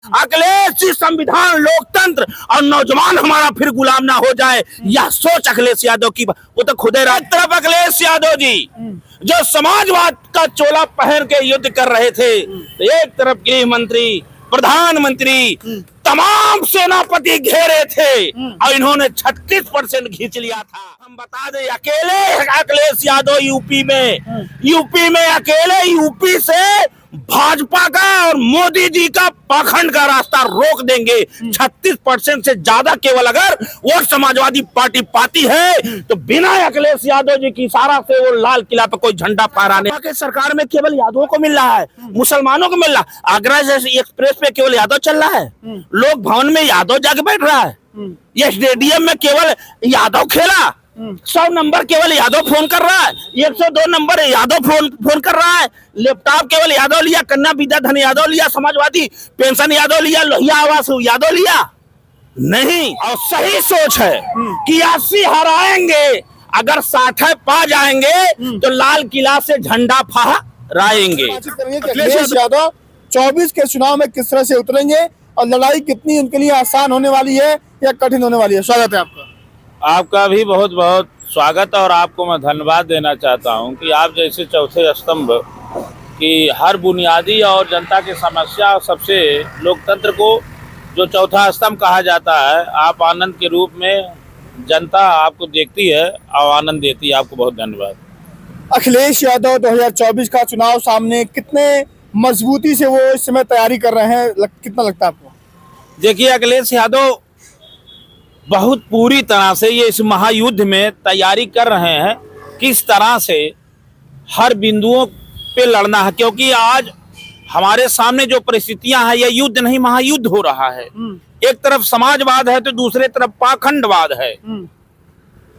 अखिलेश जी संविधान, लोकतंत्र और नौजवान हमारा फिर गुलाम ना हो जाए, यह सोच अखिलेश यादव की। वो तो खुदे एक तरफ अखिलेश यादव जी जो समाजवाद का चोला पहन के युद्ध कर रहे थे, तो एक तरफ गृह मंत्री, प्रधानमंत्री, तमाम सेनापति घेरे थे और इन्होंने 36% खींच लिया था। हम बता दें, अकेले अखिलेश यादव यूपी में अकेले यूपी से भाजपा का और मोदी जी का पाखंड का रास्ता रोक देंगे। 36% से ज्यादा केवल अगर वोट समाजवादी पार्टी पाती है तो बिना अखिलेश यादव जी की इशारा से वो लाल किला पे कोई झंडा फहराने के सरकार में केवल यादवों को मिल रहा है, मुसलमानों को मिल रहा है। आगरा जैसे एक्सप्रेस पे केवल यादव चल रहा है, लोक भवन में यादव जाके बैठ रहा है, ये स्टेडियम में केवल यादव खेला, 100 नंबर केवल यादव फोन कर रहा है, 102 नंबर यादव फोन कर रहा है, लैपटॉप केवल यादव लिया, कन्या विद्या धन यादव लिया, समाजवादी पेंशन यादव लिया, लोहिया आवास यादव लिया नहीं। और सही सोच है कि 80 हराएंगे, अगर 60 पा जाएंगे तो लाल किला से झंडा फहराएंगे। अखिलेश यादव 24 के चुनाव में किस तरह से उतरेंगे और लड़ाई कितनी उनके लिए आसान होने वाली है या कठिन होने वाली है? स्वागत है आपका। आपका भी बहुत बहुत स्वागत और आपको मैं धन्यवाद देना चाहता हूं कि आप जैसे चौथे स्तंभ की हर बुनियादी और जनता की समस्या और सबसे लोकतंत्र को जो चौथा स्तंभ कहा जाता है, आप आनंद के रूप में जनता आपको देखती है और आनंद देती है। आपको बहुत धन्यवाद। अखिलेश यादव 2024 का चुनाव सामने कितने मजबूती से वो इस समय तैयारी कर रहे हैं, कितना लगता है आपको? देखिए, अखिलेश यादव बहुत पूरी तरह से ये इस महायुद्ध में तैयारी कर रहे हैं, किस तरह से हर बिंदुओं पे लड़ना है, क्योंकि आज हमारे सामने जो परिस्थितियां हैं, ये युद्ध नहीं महायुद्ध हो रहा है। एक तरफ समाजवाद है तो दूसरे तरफ पाखंडवाद है,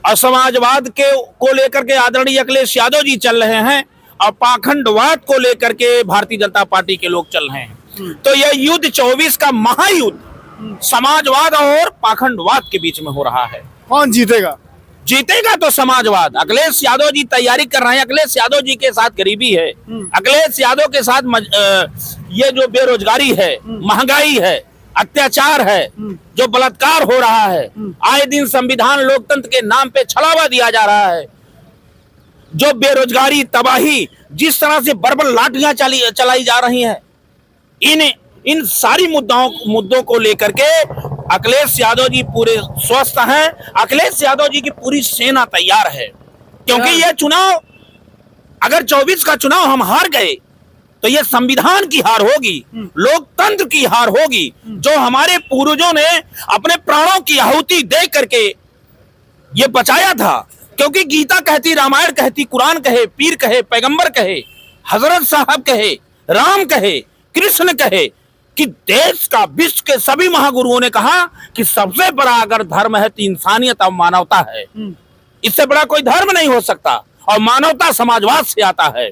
और समाजवाद को लेकर के आदरणीय अखिलेश यादव जी चल रहे हैं और पाखंडवाद को लेकर के भारतीय जनता पार्टी के लोग चल रहे हैं। तो यह युद्ध 24 का महायुद्ध समाजवाद और पाखंडवाद के बीच में हो रहा है। कौन जीतेगा? जीतेगा तो समाजवाद। अखिलेश यादव जी तैयारी कर रहे हैं। अखिलेश यादव जी के साथ गरीबी है, अखिलेश यादव के साथ ये जो बेरोजगारी है, महंगाई है, अत्याचार है, जो बलात्कार हो रहा है, आए दिन संविधान लोकतंत्र के नाम पे छलावा दिया जा रहा है, जो बेरोजगारी, तबाही, जिस तरह से बर्बर लाठियां चलाई जा रही हैं, इन सारी मुद्दों को लेकर के अखिलेश यादव जी पूरे स्वस्थ हैं। अखिलेश यादव जी की पूरी सेना तैयार है, क्योंकि ये चुनाव, अगर 24 का चुनाव हम हार गए तो ये संविधान की हार होगी, लोकतंत्र की हार होगी, जो हमारे पूर्वजों ने अपने प्राणों की आहुति दे करके ये बचाया था। क्योंकि गीता कहती, रामायण कहती, कुरान कहे, पीर कहे, पैगंबर कहे, हजरत साहब कहे, राम कहे, कृष्ण कहे कि देश का, विश्व के सभी महागुरुओं ने कहा कि सबसे बड़ा अगर धर्म है तो इंसानियत और मानवता है, इससे बड़ा कोई धर्म नहीं हो सकता, और मानवता समाजवाद से आता है।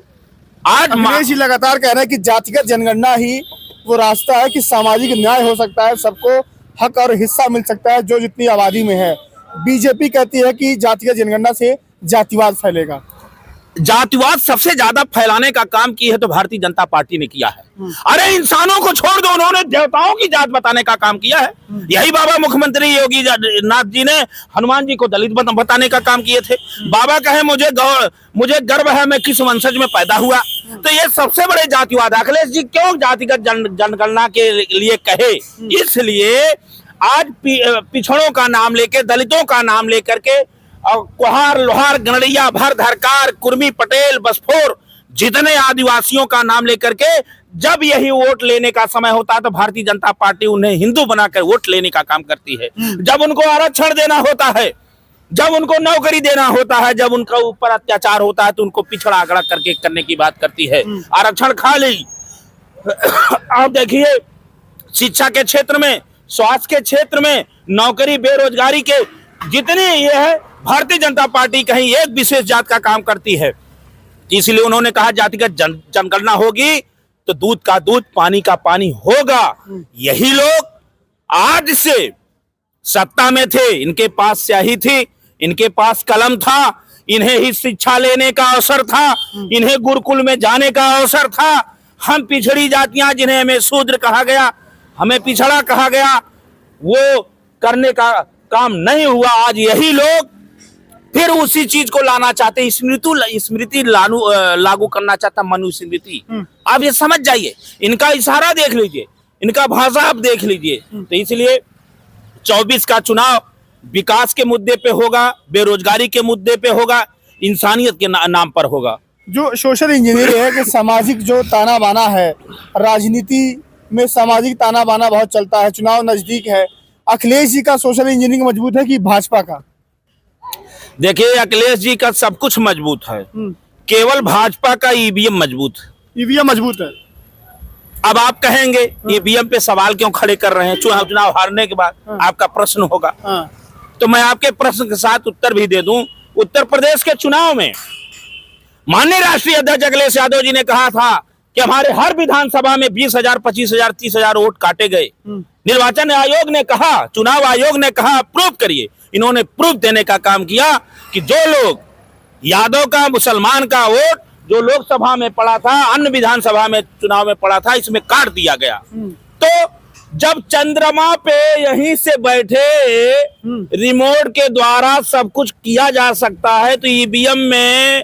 आज अखिलेश जी लगातार कह रहे हैं कि जातिगत जनगणना ही वो रास्ता है कि सामाजिक न्याय हो सकता है, सबको हक और हिस्सा मिल सकता है जो जितनी आबादी में है। बीजेपी कहती है कि जातिगत जनगणना से जातिवाद फैलेगा। जातिवाद सबसे ज्यादा फैलाने का काम किया है तो भारतीय जनता पार्टी ने किया है। अरे इंसानों को छोड़ दो, उन्होंने देवताओं की जात बताने का काम किया है। यही बाबा मुख्यमंत्री योगी नाथ जी ने हनुमान जी को दलित बताने का काम किए थे। बाबा कहे मुझे गर्व है मैं किस वंशज में पैदा हुआ। तो ये सबसे बड़े जातिवाद। अखिलेश जी क्यों जातिगत जनगणना के लिए कहे? इसलिए आज पिछड़ों का नाम लेके, दलितों का नाम लेकर के, और कुहार, लोहार, गणरिया, भर, धरकार, कुर्मी, पटेल, बसफोर, जितने आदिवासियों का नाम लेकर के जब यही वोट लेने का समय होता है तो भारतीय जनता पार्टी उन्हें हिंदू बनाकर वोट लेने का काम करती है। जब उनको आरक्षण देना होता है, जब उनको नौकरी देना होता है, जब उनका ऊपर अत्याचार होता है तो उनको पिछड़ा आगड़ा करके करने की बात करती है। आरक्षण खा ली। आप देखिए, शिक्षा के क्षेत्र में, स्वास्थ्य के क्षेत्र में, नौकरी, बेरोजगारी के जितने ये है, भारतीय जनता पार्टी कहीं एक विशेष जात का काम करती है। इसलिए उन्होंने कहा जातिगत जनगणना होगी तो दूध का दूध, पानी का पानी होगा। यही लोग आज से सत्ता में थे, इनके पास स्याही थी, इनके पास कलम था, इन्हें ही शिक्षा लेने का अवसर था, इन्हें गुरुकुल में जाने का अवसर था। हम पिछड़ी जातियां जिन्हें हमें शूद्र कहा गया, हमें पिछड़ा कहा गया, वो करने का काम नहीं हुआ। आज यही लोग फिर उसी चीज को लाना चाहते हैं, स्मृति लागू करना चाहता मनुस्मृति। आप ये समझ जाइए, इनका इशारा देख लीजिए, इनका भाषा आप देख लीजिए। तो इसलिए 24 का चुनाव विकास के मुद्दे पे होगा, बेरोजगारी के मुद्दे पे होगा, इंसानियत के नाम पर होगा। जो सोशल इंजीनियरिंग है कि सामाजिक जो ताना बाना है, राजनीति में सामाजिक ताना बाना बहुत चलता है, चुनाव नजदीक है, अखिलेश जी का सोशल इंजीनियरिंग मजबूत है कि भाजपा का? देखिए, अखिलेश जी का सब कुछ मजबूत है, केवल भाजपा का ईवीएम मजबूत है। ईवीएम मजबूत है। अब आप कहेंगे ईवीएम पे सवाल क्यों खड़े कर रहे हैं? चुनाव हारने के बाद आपका प्रश्न होगा, तो मैं आपके प्रश्न के साथ उत्तर भी दे दूं। उत्तर प्रदेश के चुनाव में माननीय राष्ट्रीय अध्यक्ष अखिलेश यादव जी ने कहा था कि हमारे हर विधानसभा में 20,000, 25,000, 30,000 वोट काटे गए। निर्वाचन आयोग ने कहा, चुनाव आयोग ने कहा प्रूफ करिए। इन्होंने प्रूफ देने का काम किया कि जो लोग यादव का, मुसलमान का वोट जो लोकसभा में पड़ा था, अन्य विधानसभा में चुनाव में पड़ा था, इसमें काट दिया गया। तो जब चंद्रमा पे यहीं से बैठे रिमोट के द्वारा सब कुछ किया जा सकता है, तो ईवीएम में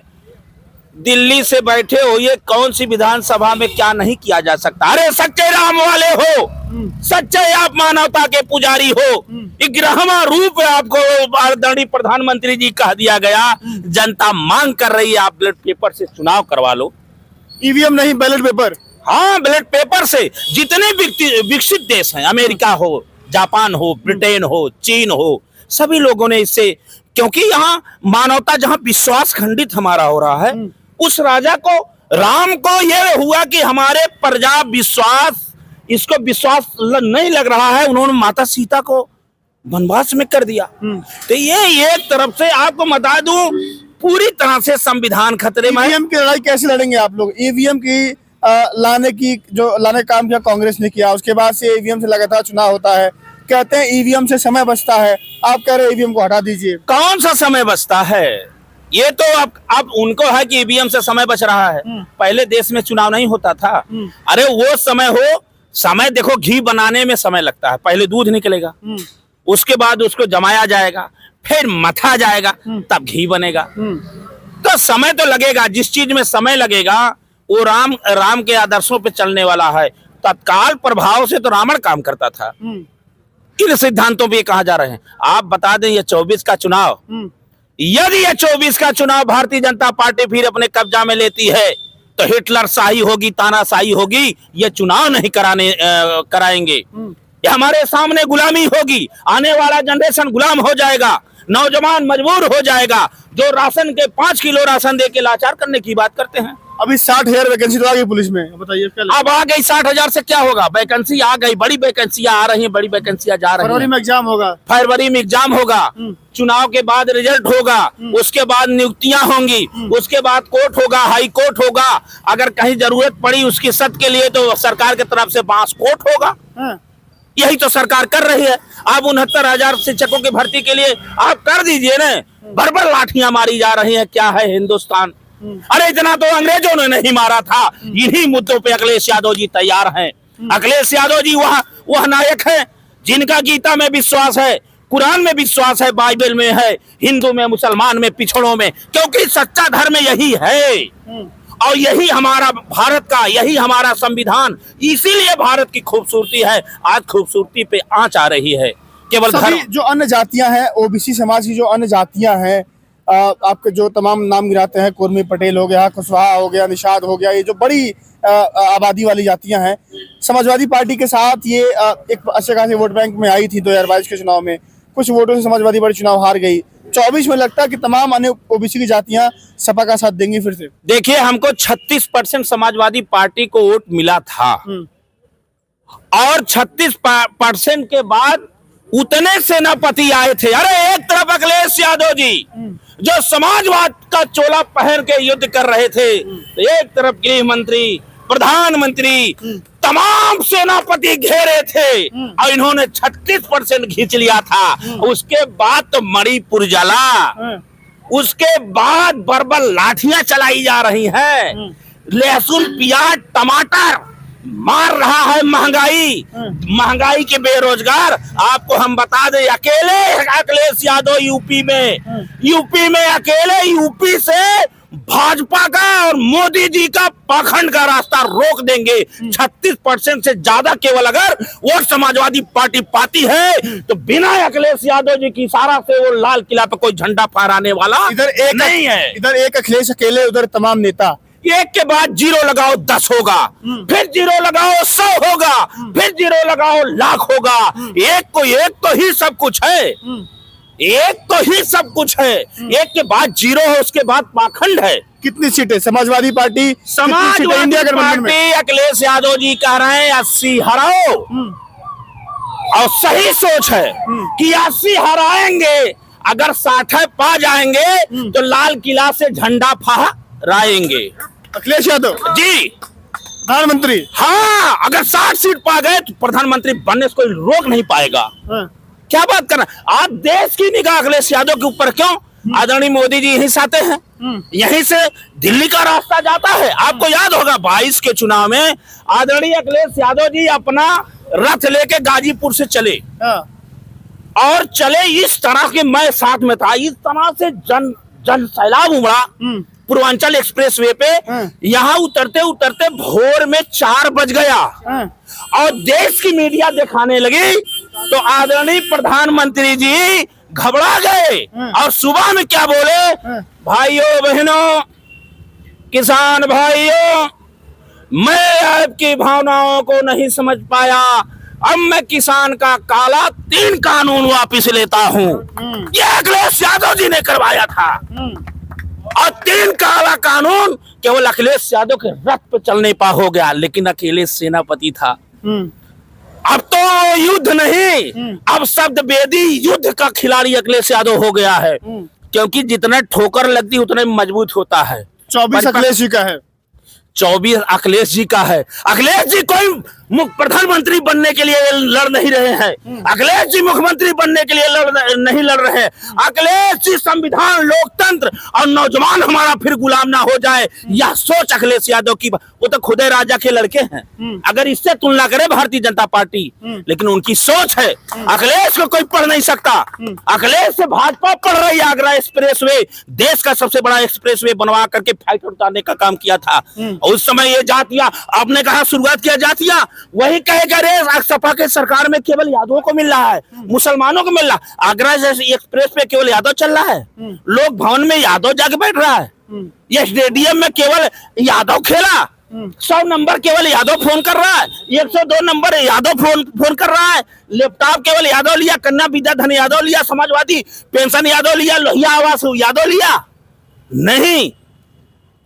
दिल्ली से बैठे हो ये कौन सी विधानसभा में क्या नहीं किया जा सकता? अरे सच्चे राम वाले हो, सच्चे आप मानवता के पुजारी हो, 11वां रूप है आपको आदरणीय प्रधानमंत्री जी कह दिया गया। जनता मांग कर रही है, आप बैलेट पेपर से चुनाव करवा लो। ईवीएम नहीं, बैलेट पेपर। हाँ, बैलेट पेपर से। जितने विकसित देश हैं, अमेरिका हो, जापान हो, ब्रिटेन हो, चीन हो, सभी लोगों ने इससे, क्योंकि यहाँ मानवता, जहाँ विश्वास खंडित हमारा हो रहा है, उस राजा को, राम को यह हुआ कि हमारे प्रजा विश्वास, इसको विश्वास नहीं लग रहा है, उन्होंने माता सीता को वनवास में कर दिया। तो ये एक तरफ से आपको बता दूं, पूरी तरह से संविधान खतरे में। ईवीएम की लड़ाई कैसे लड़ेंगे आप लोग? ईवीएम की लाने का काम किया कांग्रेस ने किया, उसके बाद से ईवीएम से लगातार चुनाव होता है, कहते हैं ईवीएम से समय बचता है, आप कह रहे हैं ईवीएम को हटा दीजिए। कौन सा समय बचता है? ये तो अब उनको है कि ईवीएम से समय बच रहा है। पहले देश में चुनाव नहीं होता था। अरे वो समय देखो, घी बनाने में समय लगता है। पहले दूध निकलेगा, उसके बाद उसको जमाया जाएगा, फिर मथा जाएगा, तब घी बनेगा। तो समय तो लगेगा। जिस चीज में समय लगेगा वो राम के आदर्शों पे चलने वाला है। तत्काल प्रभाव से तो रावण काम करता था। किन सिद्धांतों पे कहा जा रहे हैं? आप बता दें, ये 24 का चुनाव, यदि ये 24 का चुनाव भारतीय जनता पार्टी फिर अपने कब्जा में लेती है, तो हिटलर शाही होगी, तानाशाही होगी। ये चुनाव नहीं कराएंगे। ये हमारे सामने गुलामी होगी। आने वाला जनरेशन गुलाम हो जाएगा, नौजवान मजबूर हो जाएगा, जो राशन के 5 किलो राशन दे के लाचार करने की बात करते हैं। अभी 60,000 वैकेंसी तो आ गई पुलिस में, बताइए। अब आ गई 60,000 से क्या होगा? वैकेंसी आ गई, बड़ी वैकेंसियां आ रही हैं, बड़ी वैकेंसियां जा रही हैं। फरवरी में एग्जाम होगा। फरवरी में एग्जाम होगा, चुनाव के बाद रिजल्ट होगा, उसके बाद नियुक्तियां होंगी, उसके बाद कोर्ट होगा, हाई कोर्ट होगा। अगर कहीं जरूरत पड़ी उसकी सख्त के लिए तो सरकार की तरफ से बांस कोर्ट होगा। यही तो सरकार कर रही है। आप 69,000 शिक्षकों की भर्ती के लिए आप कर दीजिए ना, भर लाठियां मारी जा रही हैं। क्या है हिंदुस्तान? अरे इतना तो अंग्रेजों ने नहीं मारा था। इन्हीं मुद्दों पे अखिलेश यादव जी तैयार हैं। अखिलेश यादव जी वह नायक है जिनका गीता में विश्वास है, कुरान में विश्वास है, बाइबल में है, हिंदू में, मुसलमान में, पिछड़ों में, क्योंकि सच्चा धर्म यही है और यही हमारा भारत का, यही हमारा संविधान। इसीलिए भारत की खूबसूरती है। आज खूबसूरती पे आंच आ रही है। केवल जो अन्य जातियां हैं, ओबीसी समाज की जो अन्य जातियां हैं, आपके जो तमाम नाम गिराते हैं, कुर्मी पटेल हो गया, कुशवाहा हो गया, निषाद हो गया, ये जो बड़ी आबादी वाली जातियां हैं, समाजवादी पार्टी के साथ ये एक अच्छे खासे वोट बैंक में आई थी 2022 के चुनाव में। कुछ वोटों से समाजवादी पार्टी चुनाव हार गई। 24 में लगता है कि तमाम अन्य ओबीसी की जातियां सपा का साथ देंगी फिर से। देखिए, हमको 36% समाजवादी पार्टी को वोट मिला था और 36% के बाद उतने सेनापति आए थे। अरे एक तरफ अखिलेश यादव जी जो समाजवाद का चोला पहन के युद्ध कर रहे थे, तो एक तरफ गृह मंत्री, प्रधानमंत्री, तमाम सेनापति घेरे थे और इन्होंने 36% खींच लिया था। उसके बाद तो मणिपुर जला, उसके बाद बर्बर लाठियां चलाई जा रही हैं, लहसुन, प्याज, टमाटर मार रहा है महंगाई, महंगाई के बेरोजगार। आपको हम बता दें, अकेले अखिलेश यादव यूपी में अकेले यूपी से भाजपा का और मोदी जी का पाखंड का रास्ता रोक देंगे। 36% से ज्यादा केवल अगर वोट समाजवादी पार्टी पाती है तो बिना अखिलेश यादव जी की इशारा से वो लाल किला पे कोई झंडा फहराने वाला इधर एक नहीं है। इधर एक अखिलेश अकेले, उधर तमाम नेता। एक के बाद जीरो लगाओ 10 होगा, फिर जीरो लगाओ 100 होगा, फिर जीरो लगाओ लाख होगा। एक तो ही सब कुछ है, एक तो ही सब कुछ है। एक के बाद जीरो है, उसके बाद पाखंड है। कितनी सीटें समाजवादी पार्टी, समाजवादी पार्टी अखिलेश यादव जी कह रहे हैं 80 हराओ, और सही सोच है कि 80 हराएंगे। अगर 60 पा जाएंगे तो लाल किला से झंडा फहराएंगे। अखिलेश यादव जी प्रधानमंत्री। हाँ, अगर 60 सीट पा गए तो प्रधानमंत्री बनने से कोई रोक नहीं पाएगा। क्या बात करना, आप देश की निगाह अखिलेश यादव के ऊपर क्यों? आदरणीय मोदी जी यहीं से आते हैं, यहीं से दिल्ली का रास्ता जाता है। आपको याद होगा 22 के चुनाव में आदरणीय अखिलेश यादव जी अपना रथ लेके गाजीपुर से चले, और चले इस तरह के, मैं साथ में था, इस तरह से जन सैलाब उमड़ा पूर्वांचल एक्सप्रेसवे पे। यहाँ उतरते उतरते भोर में 4 बज गया और देश की मीडिया दिखाने लगी तो आदरणीय प्रधानमंत्री जी घबरा गए और सुबह में क्या बोले, भाइयों बहनों, किसान भाइयों, मैं आपकी भावनाओं को नहीं समझ पाया, अब मैं किसान का काला 3 कानून वापिस लेता हूं। यह अखिलेश यादव जी ने करवाया था, और 3 काला कानून केवल अखिलेश यादव के रथ पे चलने पा हो गया, लेकिन अकेले सेनापति था। अब तो युद्ध नहीं, अब शब्द वेदी युद्ध का खिलाड़ी अखिलेश यादव हो गया है, क्योंकि जितना ठोकर लगती उतने मजबूत होता है। 24 अखिलेश जी का है, 24 अखिलेश जी का है। अखिलेश जी कोई प्रधानमंत्री बनने के लिए लड़ नहीं रहे हैं, अखिलेश जी मुख्यमंत्री बनने के लिए नहीं लड़ रहे हैं। अखिलेश जी संविधान, लोकतंत्र और नौजवान हमारा फिर गुलाम ना हो जाए, यह सोच अखिलेश यादव की। वो तो खुदे राजा के लड़के हैं, अगर इससे तुलना करे भारतीय जनता पार्टी, लेकिन उनकी सोच है। अखिलेश को कोई पढ़ नहीं सकता, अखिलेश से भाजपा पढ़ रही है। आगरा एक्सप्रेसवे देश का सबसे बड़ा एक्सप्रेसवे बनवा करके फाइटर उतारने का काम किया था। उस समय ये जातियां, आपने कहा शुरुआत किया जातियां, वही कहेगा रे सपा के सरकार में केवल यादवों को मिल रहा है, मुसलमानों को मिल रहा है। आगरा जैसे एक्सप्रेस पे केवल यादव चल रहा है, लोग भवन में यादव जाके बैठ रहा है, ये स्टेडियम में केवल यादव खेला, 100 नंबर केवल यादव फोन कर रहा है, 102 नंबर यादव फोन कर रहा है, लैपटॉप केवल यादव लिया, कन्या विद्या धन यादव लिया, समाजवादी पेंशन यादव लिया, लोहिया आवास यादव लिया। नहीं,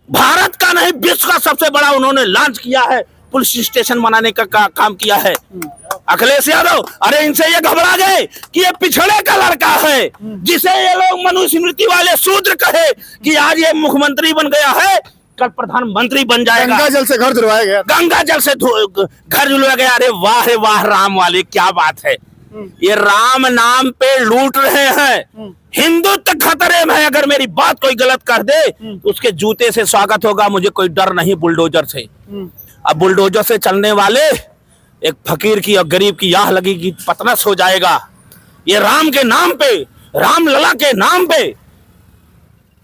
भारत का नहीं विश्व का सबसे बड़ा उन्होंने लॉन्च किया है, पुलिस स्टेशन बनाने का काम किया है अखिलेश यादव। अरे इनसे ये घबरा गए कि ये पिछड़े का लड़का है, जिसे ये लोग मनुस्मृति वाले शूद्र कहे कि आज ये मुख्यमंत्री बन गया है, कल प्रधानमंत्री बन जाएगा। गंगा जल से घर धुलवाया गया, गंगा जल से घर धुलवाया गया। अरे वाह राम वाले, क्या बात है। ये राम नाम पे लूट रहे हैं, हिंदुत्व खतरे में है। अगर मेरी बात कोई गलत कर दे तो उसके जूते से स्वागत होगा, मुझे कोई डर नहीं बुलडोजर से। अब बुलडोजर से चलने वाले एक फकीर की और गरीब की आह लगेगी, पतनस हो जाएगा। ये राम के नाम पे, राम लला के नाम पे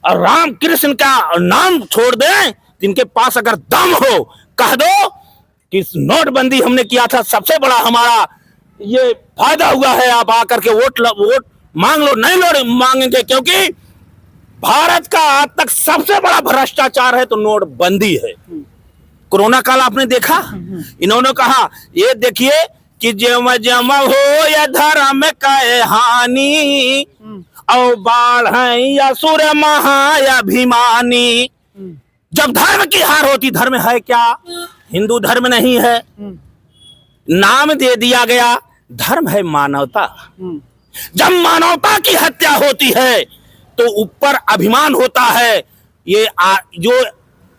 और राम कृष्ण का नाम छोड़ दें, जिनके पास अगर दम हो, कह दो कि नोटबंदी हमने किया था, सबसे बड़ा हमारा ये फायदा हुआ है, आप आकर के वोट मांग लो। नहीं मांगेंगे, क्योंकि भारत का आज तक सबसे बड़ा भ्रष्टाचार है तो नोटबंदी है। कोरोना काल आपने देखा, इन्होंने कहा ये देखिए कि जम जम हो या धर्म का हानि, और बाढ़ है या सुर महाभिमानी। जब धर्म की हार होती, धर्म है क्या? हिंदू धर्म नहीं है, नाम दे दिया गया, धर्म है मानवता। जब मानवता की हत्या होती है तो ऊपर अभिमान होता है। ये जो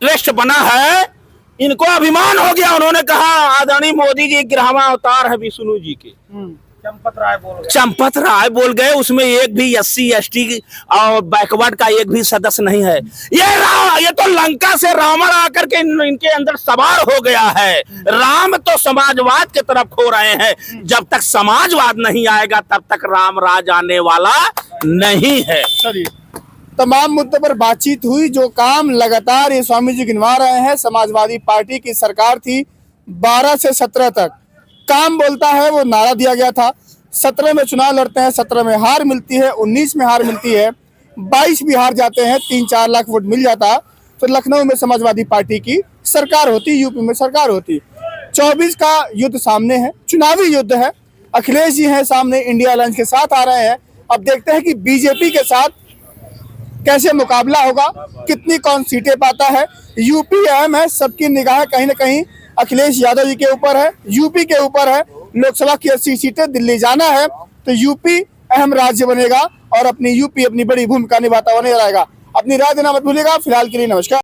ट्रस्ट बना है, इनको अभिमान हो गया। उन्होंने कहा आदरणीय मोदी जी ग्रामा अवतार है विष्णु जी के, चंपत राय बोल गए, उसमें एक भी SC ST और बैकवर्ड का एक भी सदस्य नहीं है। ये तो लंका से रावण आकर के इनके अंदर सवार हो गया है। राम तो समाजवाद की तरफ खो रहे हैं। जब तक समाजवाद नहीं आएगा तब तक राम राज आने वाला नहीं है। चलिए, तमाम मुद्दों पर बातचीत हुई। जो काम लगातार ये स्वामी जी गिनवा रहे हैं, समाजवादी पार्टी की सरकार थी 12 से 17 तक, काम बोलता है वो नारा दिया गया था। 17 में चुनाव लड़ते हैं, 17 में हार मिलती है, 19 में हार मिलती है, 22 भी हार जाते हैं, 3-4 लाख वोट मिल जाता तो लखनऊ में समाजवादी पार्टी की सरकार होती, यूपी में सरकार होती। 24 का युद्ध सामने है, चुनावी युद्ध है। अखिलेश जी हैं सामने, इंडिया अलायंस के साथ आ रहे हैं। अब देखते हैं कि बीजेपी के साथ कैसे मुकाबला होगा, कितनी कौन सीटें पाता है। यूपी अहम है, सबकी निगाह कहीं ना कहीं अखिलेश यादव जी के ऊपर है, यूपी के ऊपर है। लोकसभा की 80 सीटें, दिल्ली जाना है तो यूपी अहम राज्य बनेगा और यूपी अपनी बड़ी भूमिका निभाता हुआ नजर आएगा। अपनी राय देना मत भूलिएगा। फिलहाल के लिए नमस्कार।